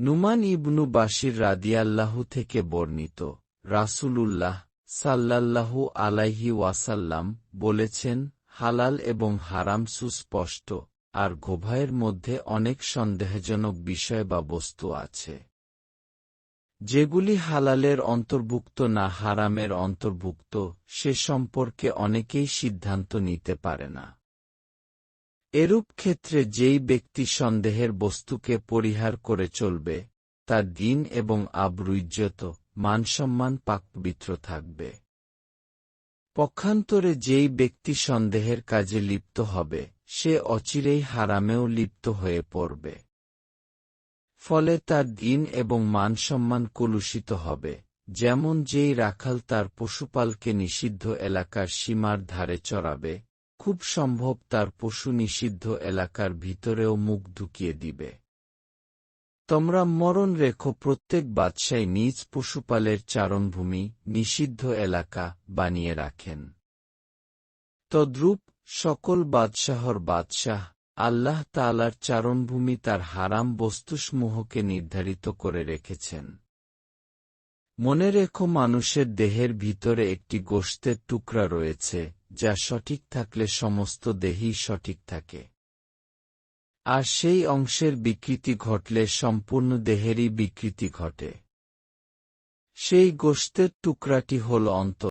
নুমান ইবনু বাশির রাদিয়াল্লাহু থেকে বর্ণিত, রাসূলুল্লাহ সাল্লাল্লাহু আলাইহি ওয়াসাল্লাম বলেছেন, হালাল এবং হারাম সুস্পষ্ট, আর উভয়ের মধ্যে অনেক সন্দেহজনক বিষয় বা বস্তু আছে, যেগুলি হালালের অন্তর্ভুক্ত না হারামের অন্তর্ভুক্ত, সে সম্পর্কে অনেকেই সিদ্ধান্ত নিতে পারে না। এরূপ ক্ষেত্রে যেই ব্যক্তি সন্দেহের বস্তুকে পরিহার করে চলবে, তার দ্বীন এবং আবরু-ইজ্জত, মানসম্মান পাক-পবিত্র থাকবে। পক্ষান্তরে যেই ব্যক্তি সন্দেহের কাজে লিপ্ত হবে, সে অচিরেই হারামেও লিপ্ত হয়ে পড়বে। ফলে তার দ্বীন এবং মানসম্মান কলুষিত হবে, যেমন যেই রাখাল তার পশুপালকে নিষিদ্ধ এলাকার সীমার ধারে চরাবে, খুব সম্ভব তার পশু নিষিদ্ধ এলাকার ভিতরেও মুখ ঢুকিয়ে দিবে। তোমরা মরণ রেখো, প্রত্যেক বাদশাই নিজ পশুপালের চারণভূমি, নিষিদ্ধ এলাকা বানিয়ে রাখেন। তদ্রূপ সকল বাদশাহর বাদশাহ আল্লাহ তাআলার চারণভূমি তার হারাম বস্তুসমূহকে নির্ধারিত করে রেখেছেন। মনে রেখো, মানুষের দেহের ভিতরে একটি গোশতের টুকরা রয়েছে, যা সঠিক থাকলে সমস্ত দেহই সঠিক থাকে, আর সেই অংশের বিকৃতি ঘটলে সম্পূর্ণ দেহেরই বিকৃতি ঘটে। সেই গোশতের টুকরাটি হল অন্তর।